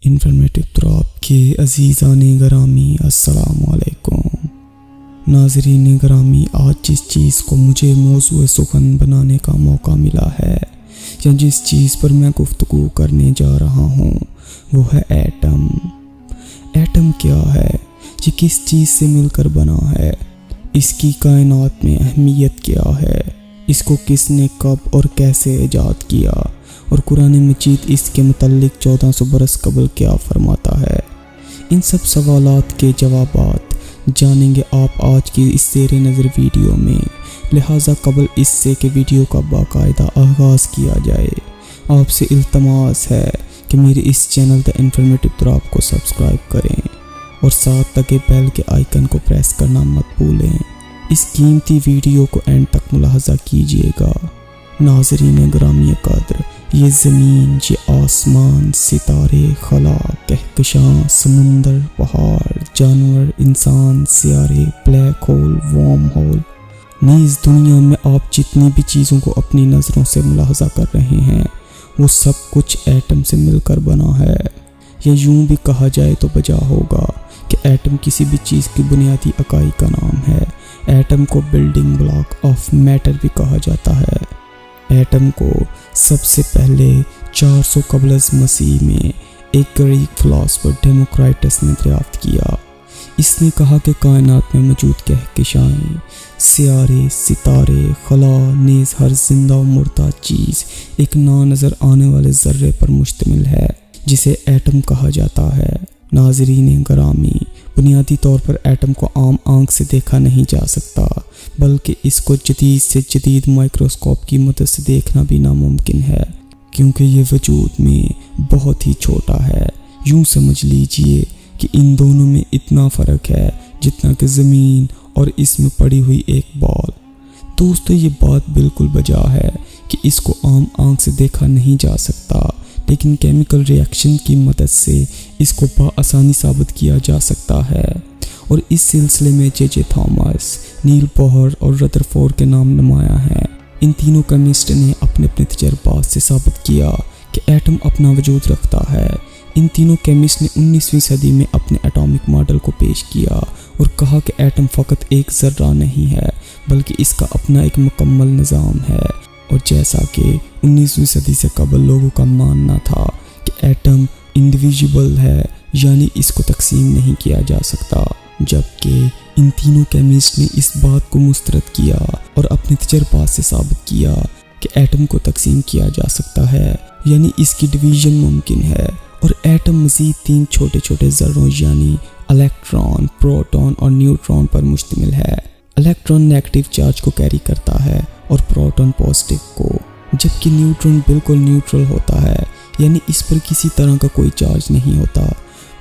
Informative تراب کے عزیزان گرامی السلام علیکم۔ ناظرین گرامی، آج جس چیز کو مجھے موضوع سخن بنانے کا موقع ملا ہے یا جس چیز پر میں گفتگو کرنے جا رہا ہوں وہ ہے ایٹم۔ ایٹم کیا ہے؟ یہ کس چیز سے مل کر بنا ہے؟ اس کی کائنات میں اہمیت کیا ہے؟ اس کو کس نے کب اور کیسے ایجاد کیا؟ اور قرآن مجید اس کے متعلق 1400 برس قبل کیا فرماتا ہے؟ ان سب سوالات کے جوابات جانیں گے آپ آج کی اس زیر نظر ویڈیو میں، لہٰذا قبل اس سے کہ ویڈیو کا باقاعدہ آغاز کیا جائے آپ سے التماس ہے کہ میرے اس چینل دا انفارمیٹو تراب کو سبسکرائب کریں اور ساتھ لگے بیل کے آئیکن کو پریس کرنا مت بھولیں۔ اس قیمتی ویڈیو کو اینڈ تک ملاحظہ کیجیے گا۔ ناظرین گرامی قدر، یہ زمین، یہ آسمان، ستارے، خلا، کہکشاں، سمندر، پہاڑ، جانور، انسان، سیارے، بلیک ہول، وارم ہول، نیز دنیا میں آپ جتنی بھی چیزوں کو اپنی نظروں سے ملاحظہ کر رہے ہیں وہ سب کچھ ایٹم سے مل کر بنا ہے۔ یا یوں بھی کہا جائے تو بجا ہوگا کہ ایٹم کسی بھی چیز کی بنیادی اکائی کا نام ہے۔ ایٹم کو بلڈنگ بلاک آف میٹر بھی کہا جاتا ہے۔ ایٹم کو سب سے پہلے 400 قبل از مسیح میں ایک گریک فلاسفر ڈیموکرائٹس نے دریافت کیا۔ اس نے کہا کہ کائنات میں موجود کہکشائیں، سیارے، ستارے، خلا، نیز ہر زندہ و مردہ چیز ایک نا نظر آنے والے ذرے پر مشتمل ہے جسے ایٹم کہا جاتا ہے۔ ناظرین گرامی، بنیادی طور پر ایٹم کو عام آنکھ سے دیکھا نہیں جا سکتا، بلکہ اس کو جدید سے جدید مائکروسکوپ کی مدد سے دیکھنا بھی ناممکن ہے، کیونکہ یہ وجود میں بہت ہی چھوٹا ہے۔ یوں سمجھ لیجئے کہ ان دونوں میں اتنا فرق ہے جتنا کہ زمین اور اس میں پڑی ہوئی ایک بال۔ دوستو، یہ بات بالکل بجا ہے کہ اس کو عام آنکھ سے دیکھا نہیں جا سکتا، لیکن کیمیکل ریاکشن کی مدد سے اس کو بآسانی ثابت کیا جا سکتا ہے، اور اس سلسلے میں جے تھامس، نیل بوہر اور ردرفورڈ کے نام نمایاں ہیں۔ ان تینوں کیمسٹ نے اپنے تجربات سے ثابت کیا کہ ایٹم اپنا وجود رکھتا ہے۔ ان تینوں کیمسٹ نے 19ویں صدی میں اپنے ایٹامک ماڈل کو پیش کیا اور کہا کہ ایٹم فقط ایک ذرہ نہیں ہے بلکہ اس کا اپنا ایک مکمل نظام ہے۔ اور جیسا کہ 19ویں صدی سے قبل لوگوں کا ماننا تھا کہ ایٹم انڈیویژبل ہے، یعنی اس کو تقسیم نہیں کیا جا سکتا، جبکہ ان تینوں کیمسٹ نے اس بات کو مسترد کیا اور اپنے تجربات سے ثابت کیا کہ ایٹم کو تقسیم کیا جا سکتا ہے، یعنی اس کی ڈویژن ممکن ہے۔ اور ایٹم مزید 3 چھوٹے چھوٹے ذروں یعنی الیکٹران، پروٹون اور نیوٹران پر مشتمل ہے۔ الیکٹران نیگیٹو چارج کو کیری کرتا ہے اور پروٹون پازیٹیو کو، جبکہ نیوٹران بالکل نیوٹرل ہوتا ہے، یعنی اس پر کسی طرح کا کوئی چارج نہیں ہوتا۔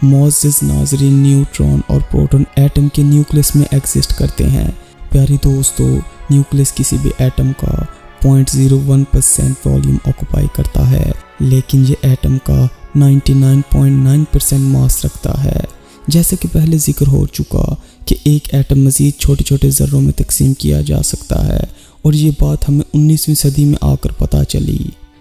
معزز ناظرین، نیوٹران اور پروٹون ایٹم کے نیوکلس میں ایگزسٹ کرتے ہیں۔ پیاری دوستو، نیوکلس کسی بھی ایٹم کا 0.01% والیوم آکوپائی کرتا ہے، لیکن یہ ایٹم کا 99.9% ماس رکھتا ہے۔ جیسے کہ پہلے ذکر ہو چکا کہ ایک ایٹم مزید چھوٹے چھوٹے ذروں میں تقسیم کیا جا سکتا ہے، اور یہ بات ہمیں 19ویں صدی میں آ کر پتہ چلی،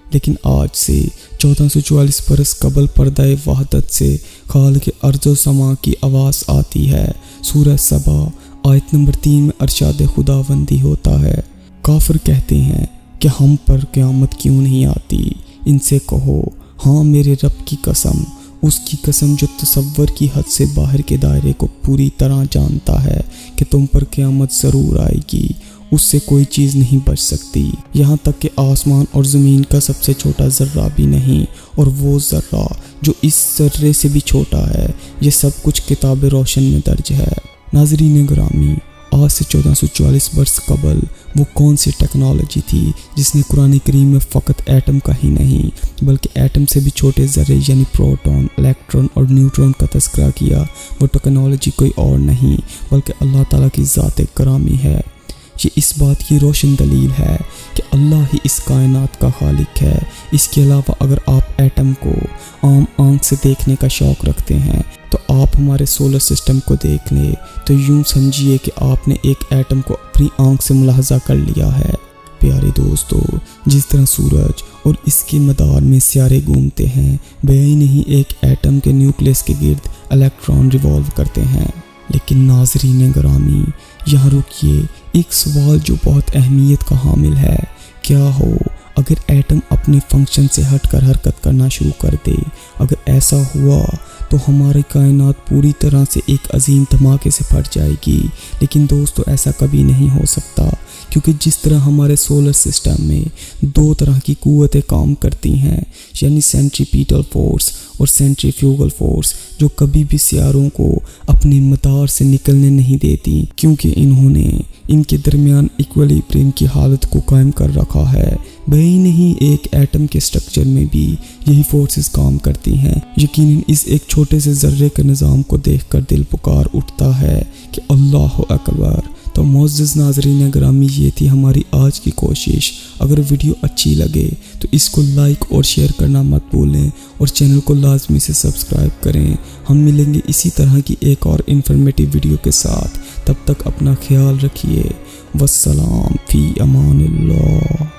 لیکن آج سے 1444 برس قبل پردہ وحدت سے خالق ارض و سما کی آواز آتی ہے۔ سورہ سبا آیت نمبر 3 میں ارشاد خداوندی ہوتا ہے، کافر کہتے ہیں کہ ہم پر قیامت کیوں نہیں آتی؟ ان سے کہو، ہاں میرے رب کی قسم، اس کی قسم جو تصور کی حد سے باہر کے دائرے کو پوری طرح جانتا ہے کہ تم پر قیامت ضرور آئے گی، اس سے کوئی چیز نہیں بچ سکتی، یہاں تک کہ آسمان اور زمین کا سب سے چھوٹا ذرہ بھی نہیں، اور وہ ذرہ جو اس ذرے سے بھی چھوٹا ہے، یہ سب کچھ کتاب روشن میں درج ہے۔ ناظرین گرامی، آج سے 1444 برس قبل وہ کون سی ٹیکنالوجی تھی جس نے قرآن کریم میں فقط ایٹم کا ہی نہیں بلکہ ایٹم سے بھی چھوٹے ذرے یعنی پروٹون، الیکٹرون اور نیوٹرون کا تذکرہ کیا؟ وہ ٹیکنالوجی کوئی اور نہیں بلکہ اللہ تعالیٰ کی ذات گرامی ہے۔ یہ اس بات کی روشن دلیل ہے کہ اللہ ہی اس کائنات کا خالق ہے۔ اس کے علاوہ اگر آپ ایٹم کو عام آنکھ سے دیکھنے کا شوق رکھتے ہیں تو آپ ہمارے سولر سسٹم کو دیکھ لیں تو یوں سمجھیے کہ آپ نے ایک ایٹم کو اپنی آنکھ سے ملاحظہ کر لیا ہے۔ پیارے دوستو، جس طرح سورج اور اس کے مدار میں سیارے گھومتے ہیں، بے نہیں ایک ایٹم کے نیوکلیس کے گرد الیکٹران ریوالو کرتے ہیں۔ لیکن ناظرین گرامی، یہاں رکیے، ایک سوال جو بہت اہمیت کا حامل ہے، کیا ہو اگر ایٹم اپنے فنکشن سے ہٹ کر حرکت کرنا شروع کر دے؟ اگر ایسا ہوا تو ہماری کائنات پوری طرح سے ایک عظیم دھماکے سے پھٹ جائے گی۔ لیکن دوستو، ایسا کبھی نہیں ہو سکتا، کیونکہ جس طرح ہمارے سولر سسٹم میں دو طرح کی قوتیں کام کرتی ہیں، یعنی سینٹریپیٹل فورس اور سینٹریفیوگل فورس، جو کبھی بھی سیاروں کو اپنے مدار سے نکلنے نہیں دیتی، کیونکہ انہوں نے ان کے درمیان ایکویلیبریم کی حالت کو قائم کر رکھا ہے۔ بھئی نہیں ایک ایٹم کے سٹرکچر میں بھی یہی فورسز کام کرتی ہیں۔ یقیناً اس ایک چھوٹے سے ذرے کے نظام کو دیکھ کر دل پکار اٹھتا ہے کہ اللہ اکبر۔ تو معزز ناظرین گرامی، یہ تھی ہماری آج کی کوشش۔ اگر ویڈیو اچھی لگے تو اس کو لائک اور شیئر کرنا مت بھولیں، اور چینل کو لازمی سے سبسکرائب کریں۔ ہم ملیں گے اسی طرح کی ایک اور انفارمیٹیو ویڈیو کے ساتھ۔ تب تک اپنا خیال رکھیے۔ والسلام فی امان اللہ۔